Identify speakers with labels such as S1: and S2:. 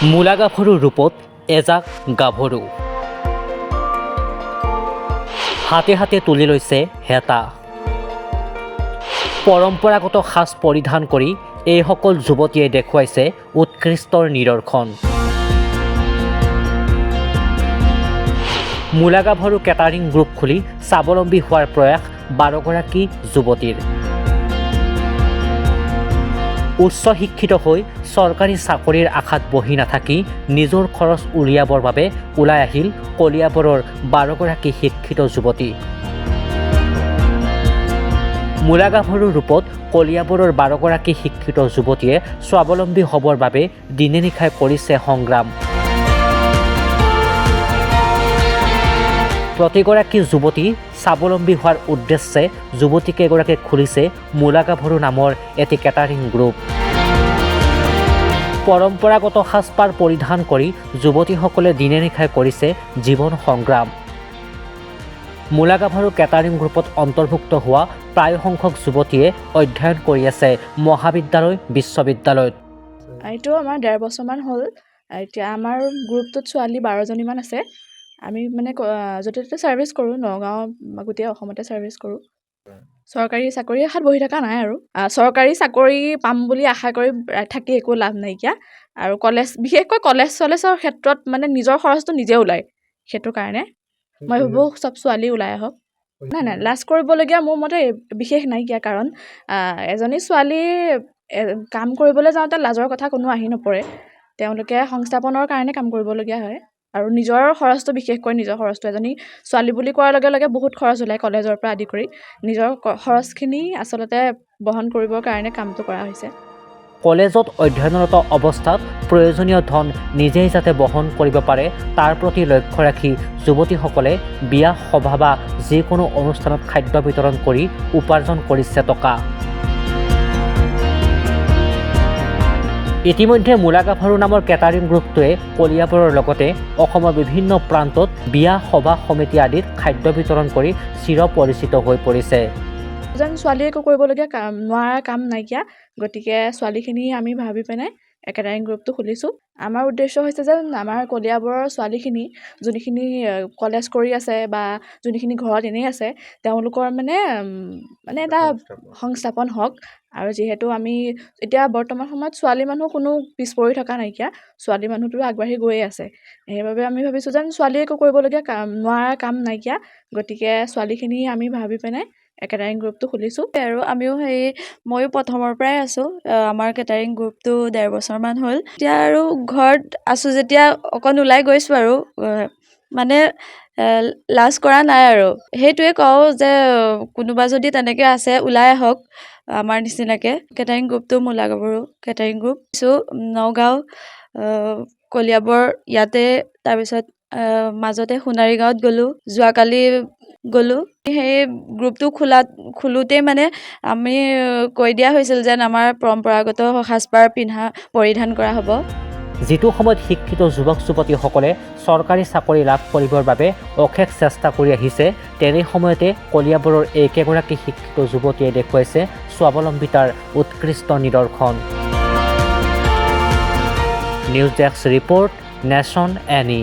S1: মূলা গাভৰুৰ ৰূপত এজাক গাভৰু হাতে হাতে তুলি লৈছে হেতা। পৰম্পৰাগত সাজ পৰিধান কৰি এইসকল যুৱতীয়ে দেখুৱাইছে উৎকৃষ্টৰ নিদৰ্শন। মূলা গাভৰু কেটাৰিং গ্ৰুপ খুলি স্বাৱলম্বী হোৱাৰ প্ৰয়াস 12গৰাকী যুৱতীৰ। উচ্চ শিক্ষিত হৈ চৰকাৰী চাকৰিৰ আশাত বহি নাথাকি নিজৰ খৰচ উলিয়াবৰ বাবে ওলাই আহিল কলিয়াবৰৰ 12গৰাকী শিক্ষিত যুৱতী। মূলা গাভৰুৰ ৰূপত কলিয়াবৰৰ 12গৰাকী শিক্ষিত যুৱতীয়ে স্বাৱলম্বী হ'বৰ বাবে দিনে নিশাই কৰিছে সংগ্ৰাম। প্ৰতিগৰাকী যুৱতী স্বাৱলম্বী হোৱাৰ উদ্দেশ্যে যুৱতীকেইগৰাকীয়ে খুলিছে মূলা গাভৰু নামৰ এটি কেটাৰিং গ্ৰুপ। পৰম্পৰাগত সাজপাৰ পৰিধান কৰি যুৱতীসকলে দিনে নিশাই কৰিছে জীৱন সংগ্ৰাম। মূলা গাভৰু কেটাৰিং গ্ৰুপত অন্তৰ্ভুক্ত হোৱা প্ৰায় সংখ্যক যুৱতীয়ে অধ্যয়ন কৰি আছে মহাবিদ্যালয় বিশ্ববিদ্যালয়ত।
S2: এইটো আমাৰ 1.5 বছৰমান হ'ল। এতিয়া আমাৰ গ্ৰুপটোত ছোৱালী 12জনীমান আছে। আমি মানে য'তে ত'তে ছাৰ্ভিচ কৰোঁ, নগাঁও গোটেই অসমতে ছাৰ্ভিচ কৰোঁ। চৰকাৰী চাকৰি আশাত বহি থকা নাই আৰু চৰকাৰী চাকৰি পাম বুলি আশা কৰি থাকি একো লাভ নাইকিয়া। আৰু বিশেষকৈ কলেজৰ ক্ষেত্ৰত মানে নিজৰ খৰচটো নিজে ওলায়। সেইটো কাৰণে মই ভাবোঁ চব ছোৱালী ওলাই আহক। নাই লাজ কৰিবলগীয়া মোৰ মতে বিশেষ নাইকিয়া, কাৰণ এজনী ছোৱালী কাম কৰিবলৈ যাওঁতে লাজৰ কথা কোনো আহি নপৰে। তেওঁলোকে সংস্থাপনৰ কাৰণে কাম কৰিবলগীয়া হয় আৰু নিজৰ খৰচটো, বিশেষকৈ নিজৰ খৰচটো, এজনী ছোৱালী বুলি কোৱাৰ লগে লগে বহুত খৰচ ওলায় কলেজৰ পৰা আদি কৰি। নিজৰ খৰচখিনি আচলতে বহন কৰিবৰ কাৰণে কামটো কৰা হৈছে।
S1: কলেজত অধ্যয়নৰত অৱস্থাত প্ৰয়োজনীয় ধন নিজেই যাতে বহন কৰিব পাৰে তাৰ প্ৰতি লক্ষ্য ৰাখি যুৱতীসকলে বিয়া সভা বা যিকোনো অনুষ্ঠানত খাদ্য বিতৰণ কৰি উপাৰ্জন কৰিছে টকা। ইতিমধ্যে মূলা গাভৰু নামৰ কেটাৰিং গ্ৰুপটোৱে কলিয়াবৰৰ লগতে অসমৰ বিভিন্ন প্ৰান্তত বিয়া সভা সমিতি আদিত খাদ্য বিতৰণ কৰি চিৰ পৰিচিত হৈ পৰিছে।
S2: এজন ছোৱালীয়ে একো কৰিবলগীয়া নোৱাৰা কাম নাইকিয়া, গতিকে ছোৱালীখিনি আমি ভাবি পিনে কেটাৰিং গ্ৰুপটো খুলিছোঁ। আমাৰ উদ্দেশ্য হৈছে যে আমাৰ কলিয়াবৰৰ ছোৱালীখিনি যোনখিনি কলেজ কৰি আছে বা যোনখিনি ঘৰত এনেই আছে, তেওঁলোকৰ মানে এটা সংস্থাপন হওক। আৰু যিহেতু আমি এতিয়া বৰ্তমান সময়ত ছোৱালী মানুহ কোনো পিছ পৰি থকা নাইকিয়া, ছোৱালী মানুহটো আগবাঢ়ি গৈয়ে আছে। সেইবাবে আমি ভাবিছোঁ যেন ছোৱালীয়ে একো কৰিবলগীয়া নোৱাৰা কাম নাইকিয়া, গতিকে ছোৱালীখিনি আমি ভাবি পিনে কেটাৰিং গ্ৰুপটো খুলিছোঁ।
S3: আৰু ময়ো প্ৰথমৰ পৰাই আছোঁ। আমাৰ কেটাৰিং গ্ৰুপটো 1.5 বছৰমান হ'ল। এতিয়া আৰু ঘৰত আছোঁ যেতিয়া অকণ ওলাই গৈছোঁ আৰু মানে লাজ কৰা নাই আৰু সেইটোৱে কওঁ যে কোনোবা যদি তেনেকৈ আছে ওলাই আহক আমাৰ নিচিনাকৈ। কেটাৰিং গ্ৰুপটো মূলা গাভৰু কেটাৰিং গ্ৰুপ নগাঁও, কলিয়াবৰ ইয়াতে, তাৰপিছত মাজতে সোণাৰী গাঁৱত গ'লোঁ, যোৱাকালি গ'লোঁ। সেই গ্ৰুপটো খোলোতেই মানে আমি কৈ দিয়া হৈছিল যেন আমাৰ পৰম্পৰাগত সাজপাৰ পৰিধান কৰা হ'ব।
S1: যিটো সময়ত শিক্ষিত যুৱক যুৱতীসকলে চৰকাৰী চাকৰি লাভ কৰিবৰ বাবে অশেষ চেষ্টা কৰি আহিছে, তেনে সময়তে কলিয়াবৰৰ একেগৰাকী শিক্ষিত যুৱতীয়ে দেখুৱাইছে স্বাৱলম্বিতাৰ উৎকৃষ্ট নিদৰ্শন। News desk report, nation any.